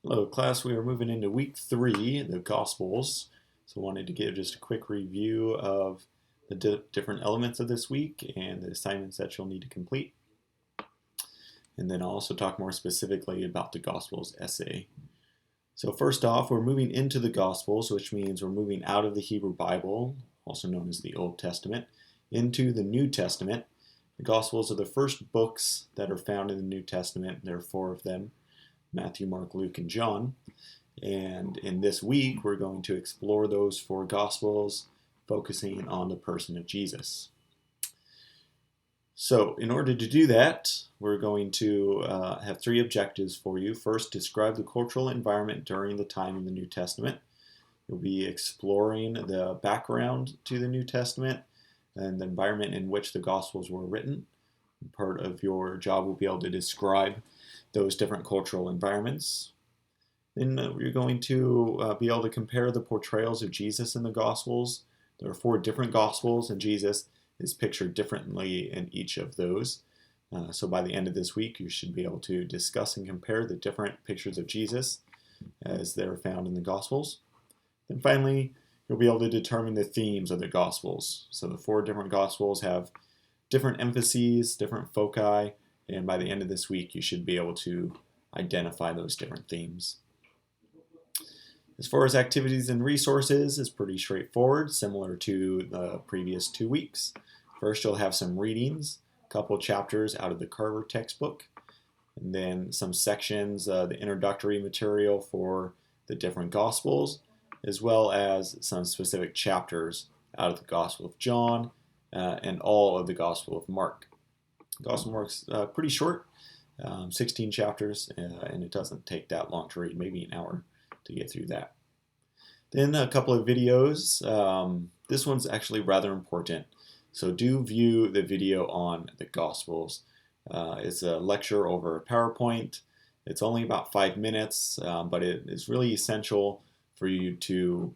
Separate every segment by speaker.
Speaker 1: Hello, class. We are moving into week 3, the Gospels. So I wanted to give just a quick review of the different elements of this week and the assignments that you'll need to complete. And then I'll also talk more specifically about the Gospels essay. So first off, we're moving into the Gospels, which means we're moving out of the Hebrew Bible, also known as the Old Testament, into the New Testament. The Gospels are the first books that are found in the New Testament. There are 4 of them: Matthew, Mark, Luke, and John. And in this week, we're going to explore those 4 Gospels, focusing on the person of Jesus. So in order to do that, we're going to have 3 objectives for you. First, describe the cultural environment during the time in the New Testament. You'll be exploring the background to the New Testament and the environment in which the Gospels were written. Part of your job will be able to describe those different cultural environments. Then you're going to be able to compare the portrayals of Jesus in the Gospels. There are 4 different Gospels, and Jesus is pictured differently in each of those. So by the end of this week, you should be able to discuss and compare the different pictures of Jesus as they're found in the Gospels. Then finally, you'll be able to determine the themes of the Gospels. So the 4 different Gospels have different emphases, different foci, and by the end of this week, you should be able to identify those different themes. As far as activities and resources, it's pretty straightforward, similar to the previous 2 weeks. First, you'll have some readings, a couple chapters out of the Carver textbook, and then some sections, the introductory material for the different Gospels, as well as some specific chapters out of the Gospel of John and all of the Gospel of Mark. The Gospel of Mark's pretty short, 16 chapters, and it doesn't take that long to read, maybe an hour to get through that. Then a couple of videos. This one's actually rather important, so do view the video on the Gospels. It's a lecture over PowerPoint. It's only about 5 minutes, but it is really essential for you to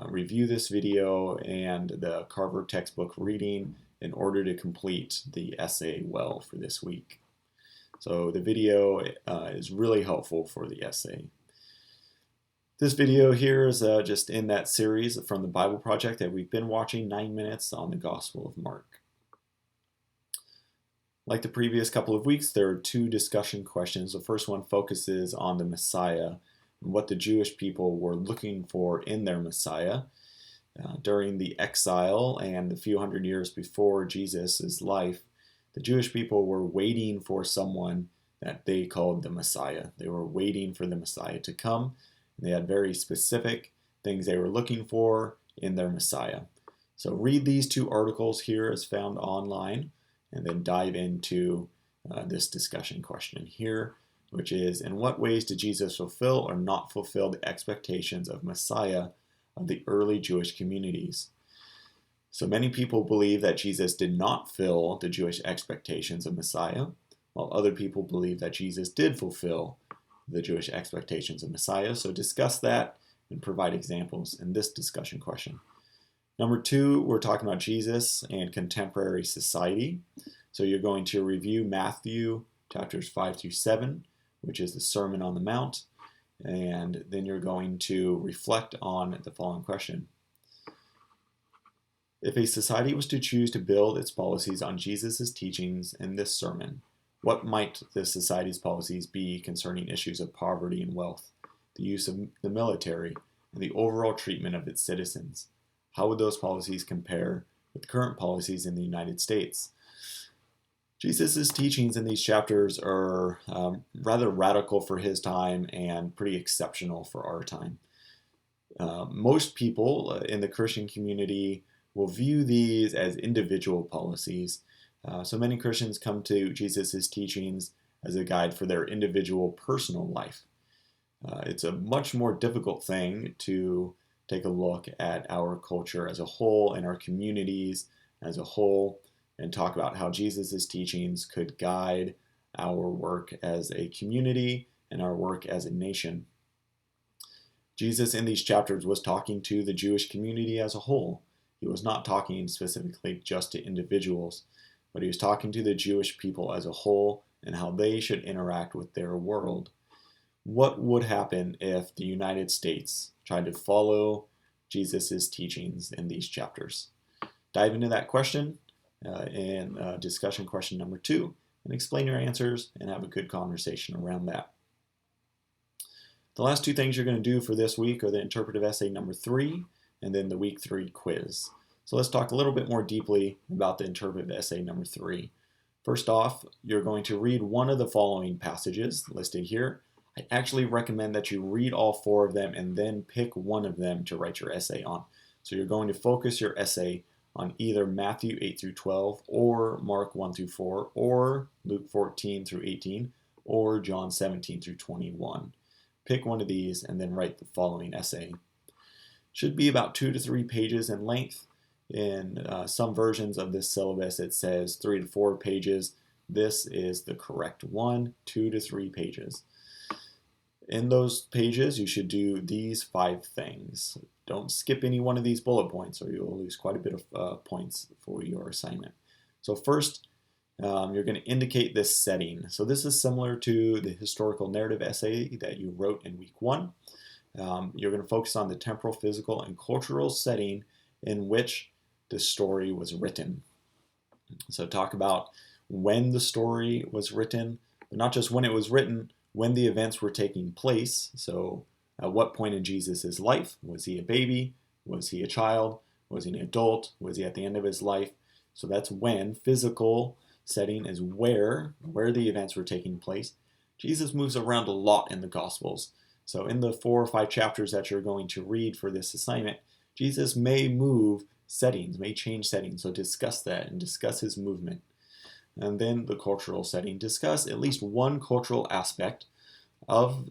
Speaker 1: review this video and the Carver textbook reading in order to complete the essay well for this week. So the video is really helpful for the essay. This video here is just in that series from the Bible Project that we've been watching, 9 minutes on the Gospel of Mark. Like the previous couple of weeks, there are 2 discussion questions. The first one focuses on the Messiah and what the Jewish people were looking for in their Messiah. During the exile and the few hundred years before Jesus' life, the Jewish people were waiting for someone that they called the Messiah. They were waiting for the Messiah to come. They had very specific things they were looking for in their Messiah. So read these 2 articles here as found online, and then dive into this discussion question here, which is, in what ways did Jesus fulfill or not fulfill the expectations of Messiah of the early Jewish communities? So many people believe that Jesus did not fill the Jewish expectations of Messiah, while other people believe that Jesus did fulfill the Jewish expectations of Messiah. So discuss that and provide examples in this discussion question. Number 2, we're talking about Jesus and contemporary society. So you're going to review Matthew chapters 5 through 7, which is the Sermon on the Mount, and then you're going to reflect on the following question. If a society was to choose to build its policies on Jesus' teachings in this sermon, what might the society's policies be concerning issues of poverty and wealth, the use of the military, and the overall treatment of its citizens? How would those policies compare with current policies in the United States? Jesus' teachings in these chapters are rather radical for his time and pretty exceptional for our time. Most people in the Christian community will view these as individual policies. So many Christians come to Jesus' teachings as a guide for their individual personal life. It's a much more difficult thing to take a look at our culture as a whole and our communities as a whole and talk about how Jesus' teachings could guide our work as a community and our work as a nation. Jesus in these chapters was talking to the Jewish community as a whole. He was not talking specifically just to individuals, but he was talking to the Jewish people as a whole and how they should interact with their world. What would happen if the United States tried to follow Jesus' teachings in these chapters? Dive into that question in discussion question number 2 and explain your answers and have a good conversation around that. The last 2 things you're going to do for this week are the interpretive essay number 3 and then the week 3 quiz. So let's talk a little bit more deeply about the interpretive essay number 3. First off, you're going to read one of the following passages listed here. I actually recommend that you read all 4 of them and then pick one of them to write your essay on. So you're going to focus your essay on either Matthew 8 through 12 or Mark 1 through 4 or Luke 14 through 18 or John 17 through 21. Pick one of these and then write the following essay. Should be about 2 to 3 pages in length. In some versions of this syllabus it says 3 to 4 pages. This is the correct one, 2 to 3 pages. In those pages you should do these 5 things. Don't skip any one of these bullet points or you'll lose quite a bit of points for your assignment. So first, you're going to indicate this setting. So this is similar to the historical narrative essay that you wrote in week 1. You're going to focus on the temporal, physical, and cultural setting in which the story was written. So talk about when the story was written, but not just when it was written, when the events were taking place. So at what point in Jesus' life? Was he a baby? Was he a child? Was he an adult? Was he at the end of his life? So that's when. Physical setting is where the events were taking place. Jesus moves around a lot in the Gospels. So in the 4 or 5 chapters that you're going to read for this assignment, Jesus may move settings, may change settings. So discuss that and discuss his movement. And then the cultural setting. Discuss at least one cultural aspect of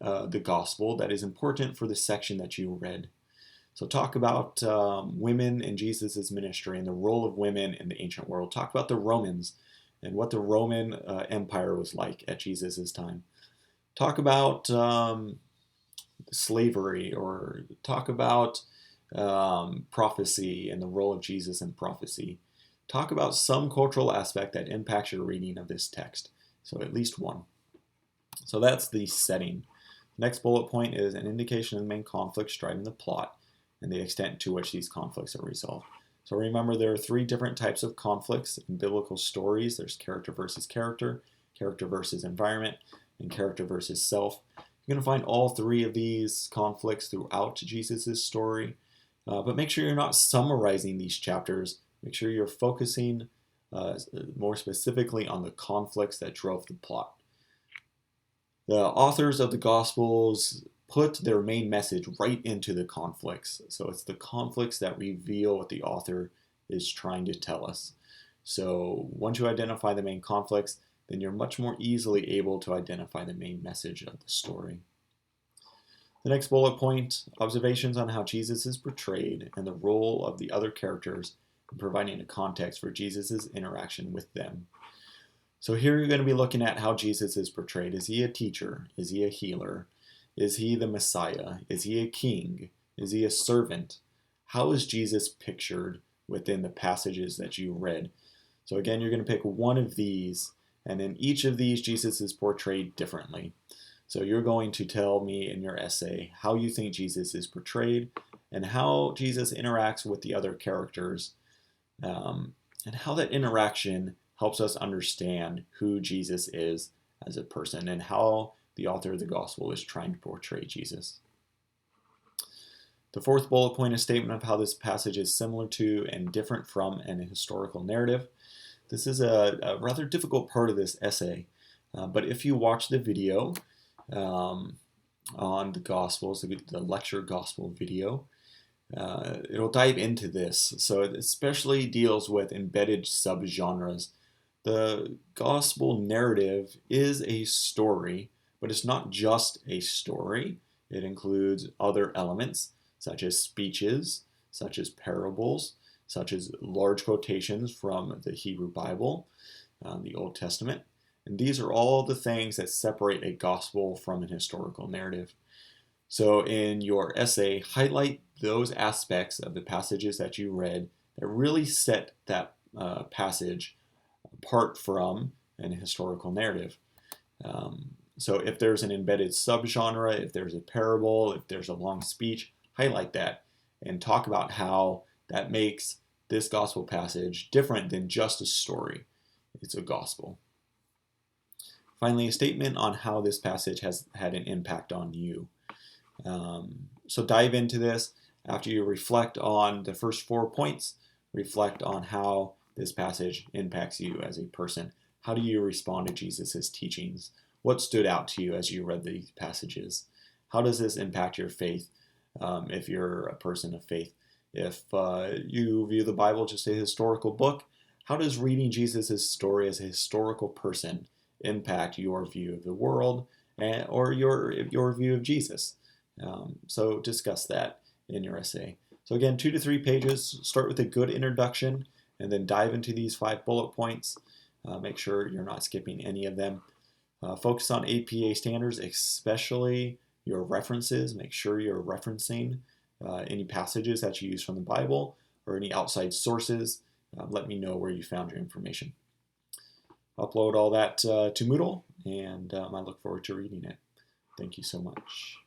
Speaker 1: the gospel that is important for the section that you read. So talk about women in Jesus' ministry and the role of women in the ancient world. Talk about the Romans and what the Roman Empire was like at Jesus' time. Talk about slavery, or talk about prophecy and the role of Jesus in prophecy. Talk about some cultural aspect that impacts your reading of this text. So at least one. So that's the setting. Next bullet point is an indication of the main conflicts driving the plot and the extent to which these conflicts are resolved. So remember, there are 3 different types of conflicts in biblical stories. There's character versus character, character versus environment, and character versus self. You're going to find all 3 of these conflicts throughout Jesus' story. But make sure you're not summarizing these chapters. Make sure you're focusing more specifically on the conflicts that drove the plot. The authors of the Gospels put their main message right into the conflicts. So it's the conflicts that reveal what the author is trying to tell us. So once you identify the main conflicts, then you're much more easily able to identify the main message of the story. The next bullet point, observations on how Jesus is portrayed and the role of the other characters in providing a context for Jesus' interaction with them. So here you're going to be looking at how Jesus is portrayed. Is he a teacher? Is he a healer? Is he the Messiah? Is he a king? Is he a servant? How is Jesus pictured within the passages that you read? So again, you're going to pick one of these, and in each of these, Jesus is portrayed differently. So you're going to tell me in your essay how you think Jesus is portrayed and how Jesus interacts with the other characters, and how that interaction helps us understand who Jesus is as a person and how the author of the gospel is trying to portray Jesus. The 4th bullet point is a statement of how this passage is similar to and different from an historical narrative. This is a rather difficult part of this essay, but if you watch the video on the Gospels, the lecture gospel video, it'll dive into this. So it especially deals with embedded subgenres. The gospel narrative is a story, but it's not just a story. It includes other elements, such as speeches, such as parables, such as large quotations from the Hebrew Bible, the Old Testament. And these are all the things that separate a gospel from an historical narrative. So in your essay, highlight those aspects of the passages that you read that really set that passage apart from an historical narrative. So if there's an embedded subgenre, if there's a parable, if there's a long speech, highlight that and talk about how that makes this gospel passage different than just a story. It's a gospel. Finally, a statement on how this passage has had an impact on you. So dive into this. After you reflect on the first 4 points, reflect on how this passage impacts you as a person. How do you respond to Jesus' teachings? What stood out to you as you read these passages? How does this impact your faith if you're a person of faith? If you view the Bible just a historical book, how does reading Jesus' story as a historical person impact your view of the world or your view of Jesus? So discuss that in your essay. So again, 2 to 3 pages. Start with a good introduction and then dive into these 5 bullet points. Make sure you're not skipping any of them. Focus on APA standards, especially your references. Make sure you're referencing any passages that you use from the Bible or any outside sources. Let me know where you found your information. Upload all that to Moodle, and I look forward to reading it. Thank you so much.